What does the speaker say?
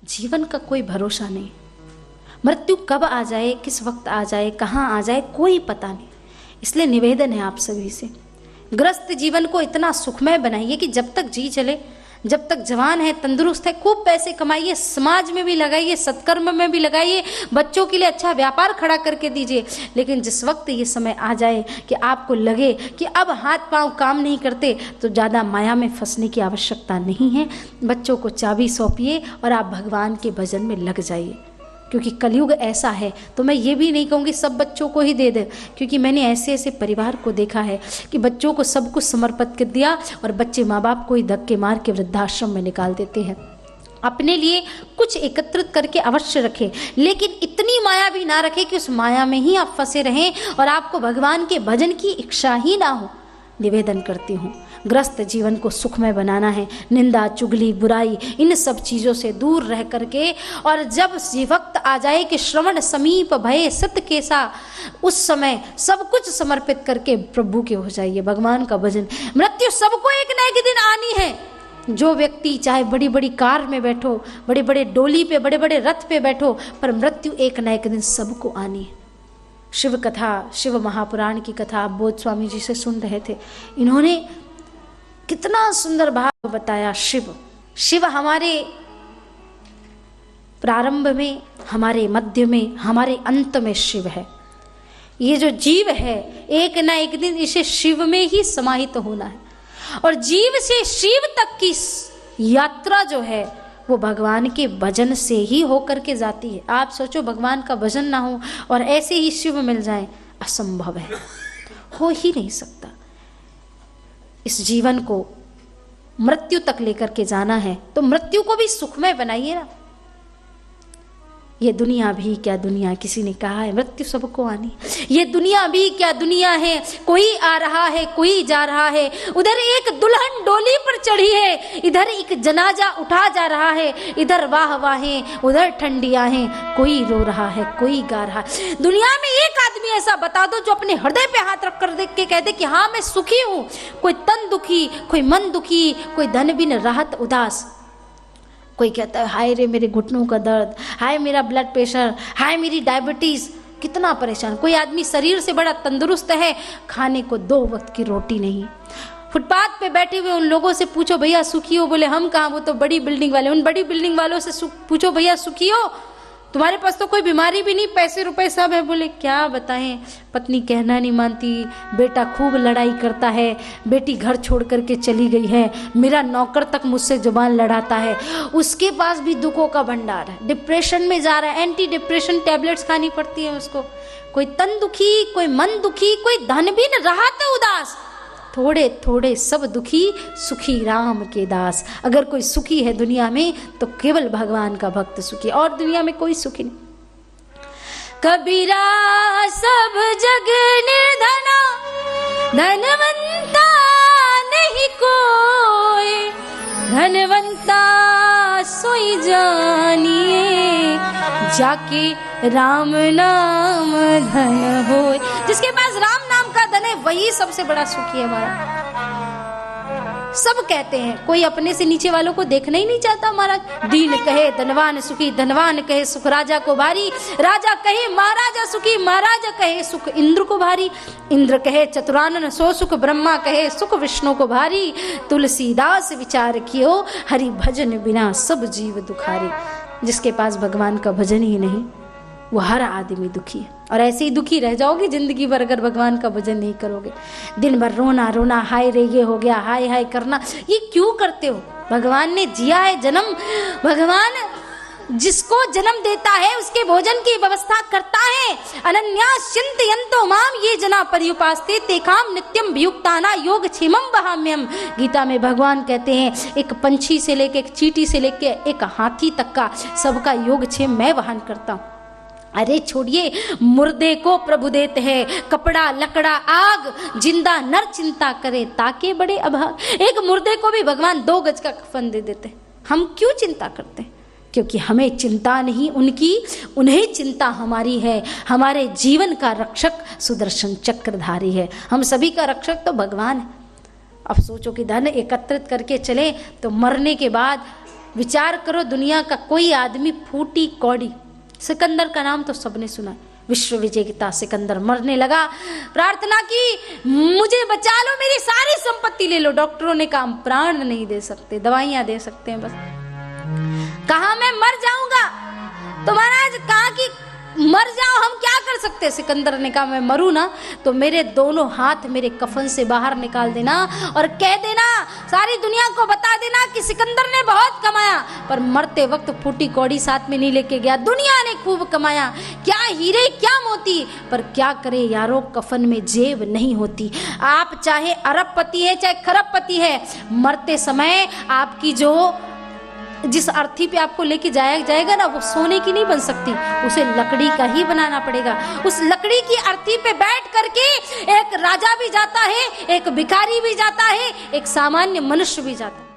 जीवन का कोई भरोसा नहीं। मृत्यु कब आ जाए, किस वक्त आ जाए, कहाँ आ जाए, कोई पता नहीं। इसलिए निवेदन है आप सभी से, ग्रस्त जीवन को इतना सुखमय बनाइए कि जब तक जी चले, जब तक जवान है, तंदुरुस्त है, खूब पैसे कमाइए, समाज में भी लगाइए, सत्कर्म में भी लगाइए, बच्चों के लिए अच्छा व्यापार खड़ा करके दीजिए। लेकिन जिस वक्त ये समय आ जाए कि आपको लगे कि अब हाथ पांव काम नहीं करते, तो ज़्यादा माया में फंसने की आवश्यकता नहीं है। बच्चों को चाबी सौंपिए और आप भगवान के भजन में लग जाइए, क्योंकि कलयुग ऐसा है। तो मैं ये भी नहीं कहूँगी सब बच्चों को ही दे दे, क्योंकि मैंने ऐसे ऐसे परिवार को देखा है कि बच्चों को सब कुछ समर्पित कर दिया और बच्चे माँ बाप को ही धक्के मार के वृद्धाश्रम में निकाल देते हैं। अपने लिए कुछ एकत्रित करके अवश्य रखें, लेकिन इतनी माया भी ना रखें कि उस माया में ही आप फंसे रहें और आपको भगवान के भजन की इच्छा ही ना हो। निवेदन करती हूँ, ग्रस्त जीवन को सुखमय बनाना है। निंदा, चुगली, बुराई, इन सब चीज़ों से दूर रह करके, और जब ये वक्त आ जाए कि श्रवण समीप भये सत केसा, उस समय सब कुछ समर्पित करके प्रभु के हो जाइए। भगवान का भजन, मृत्यु सबको एक न एक दिन आनी है। जो व्यक्ति चाहे बड़ी बड़ी कार में बैठो, बड़े बड़े डोली पे, बड़े बड़े रथ पे बैठो, पर मृत्यु एक न एक दिन सबको आनी है। शिव कथा, शिव महापुराण की कथा आप बोध स्वामी जी से सुन रहे थे। इन्होंने कितना सुंदर भाव बताया। शिव हमारे प्रारंभ में, हमारे मध्य में, हमारे अंत में शिव है। ये जो जीव है एक ना एक दिन इसे शिव में ही समाहित होना है, और जीव से शिव तक की यात्रा जो है वो भगवान के भजन से ही होकर के जाती है। आप सोचो भगवान का भजन ना हो और ऐसे ही शिव मिल जाए, असंभव है, हो ही नहीं सकता। इस जीवन को मृत्यु तक लेकर के जाना है तो मृत्यु को भी सुखमय बनाइए ना। ये दुनिया भी क्या दुनिया, किसी ने कहा है मृत्यु सबको आनी। ये दुनिया भी क्या दुनिया है, कोई आ रहा है, कोई जा रहा है। उधर एक दुल्हन डोली पर चढ़ी है, इधर एक जनाजा उठा जा रहा है। इधर वाह वाहें, उधर ठंडियां हैं, कोई रो रहा है, कोई गा रहा है। दुनिया में एक आदमी ऐसा बता दो जो अपने हृदय पे हाथ रख कर देख के कह दे कि हाँ मैं सुखी हूँ। कोई तन दुखी, कोई मन दुखी, कोई धन बिन राहत उदास। कोई कहता है हाय रे मेरे घुटनों का दर्द, हाय मेरा ब्लड प्रेशर, हाय मेरी डायबिटीज, कितना परेशान। कोई आदमी शरीर से बड़ा तंदुरुस्त है, खाने को 2 वक्त की रोटी नहीं। फुटपाथ पे बैठे हुए उन लोगों से पूछो भैया सुखी हो, बोले हम कहाँ, वो तो बड़ी बिल्डिंग वाले। उन बड़ी बिल्डिंग वालों से पूछो भैया सुखी हो, तुम्हारे पास तो कोई बीमारी भी नहीं, पैसे रुपए सब है। बोले क्या बताएं, पत्नी कहना नहीं मानती, बेटा खूब लड़ाई करता है, बेटी घर छोड़ करके चली गई है, मेरा नौकर तक मुझसे जुबान लड़ाता है, उसके पास भी दुखों का भंडार है, डिप्रेशन में जा रहा है, एंटी डिप्रेशन टैबलेट्स खानी पड़ती है उसको। कोई तन दुखी, कोई मन दुखी, कोई धन भी न राहत उदास। थोड़े थोड़े सब दुखी, सुखी राम के दास। अगर कोई सुखी है दुनिया में तो केवल भगवान का भक्त सुखी, और दुनिया में कोई सुखी नहीं। कबीरा सब जग निर्धना, धनवंता नहीं कोई, धनवंता सोई जानिए, जाके राम नाम धन होए। जिसके पास राम नाम का धन है वही सबसे बड़ा सुखी है हमारा। सब कहते हैं, कोई अपने से नीचे वालों को देखना ही नहीं चाहता। महाराज दीन कहे धनवान सुखी, धनवान कहे सुख राजा को भारी, राजा कहे महाराजा सुखी, महाराजा कहे सुख इंद्र को भारी, इंद्र कहे चतुरानन सो सुख, ब्रह्मा कहे सुख विष्णु को भारी। तुलसीदास विचार कियो, हरि भजन बिना सब जीव दुखारी। जिसके पास भगवान का भजन ही नहीं वो हर आदमी दुखी है, और ऐसे ही दुखी रह जाओगे जिंदगी भर अगर भगवान का भजन नहीं करोगे। दिन भर रोना रोना, हाय रे ये हो गया, हाय हाय करना, ये क्यों करते हो? भगवान ने जिया है जन्म, भगवान जिसको जन्म देता है उसके भोजन की व्यवस्था करता है। अनन्या चिंतयन्तो माम ये जना पर्युपास्ते तेकाम नित्यम वियुक्ताना योग क्षेमम वहाम्यम। गीता में भगवान कहते हैं एक पंछी से लेके, एक चींटी से लेके एक हाथी तक का सबका योग क्षेम मैं वहन करता हूँ। अरे छोड़िए, मुर्दे को प्रभु देते हैं कपड़ा लकड़ा आग, जिंदा नर चिंता करे ताके बड़े अभाग। एक मुर्दे को भी भगवान 2 गज का कफन दे देते। हम क्यों चिंता करते हैं? क्योंकि हमें चिंता नहीं उनकी, उन्हें चिंता हमारी है। हमारे जीवन का रक्षक सुदर्शन चक्रधारी है, हम सभी का रक्षक तो भगवान है। अब सोचो कि धन एकत्रित करके चले तो मरने के बाद विचार करो, दुनिया का कोई आदमी फूटी कौड़ी, सिकंदर का नाम तो सबने सुना, विश्व विजेता सिकंदर मरने लगा, प्रार्थना की मुझे बचा लो, मेरी सारी संपत्ति ले लो। डॉक्टरों ने कहा हम प्राण नहीं दे सकते, दवाइयां दे सकते हैं बस। कहा मैं मर जाऊंगा, तो महाराज कहा कि मर जाओ, हम क्या कर सकते हैं। सिकंदर ने कहा मैं मरूं ना तो मेरे दोनों हाथ मेरे कफन से बाहर निकाल देना और कह देना, सारी दुनिया को बता देना कि सिकंदर ने बहुत कमाया पर मरते वक्त फूटी कौड़ी साथ में नहीं लेके गया। दुनिया ने खूब कमाया, क्या हीरे क्या मोती, पर क्या करे यारो, कफन में जेब नहीं होती। आप चाहे अरबपति है चाहे खरबपति है, मरते समय आपकी जो जिस अर्थी पे आपको लेके जाया जाएगा ना, वो सोने की नहीं बन सकती, उसे लकड़ी का ही बनाना पड़ेगा। उस लकड़ी की अर्थी पे बैठ करके एक राजा भी जाता है, एक भिखारी भी जाता है, एक सामान्य मनुष्य भी जाता है।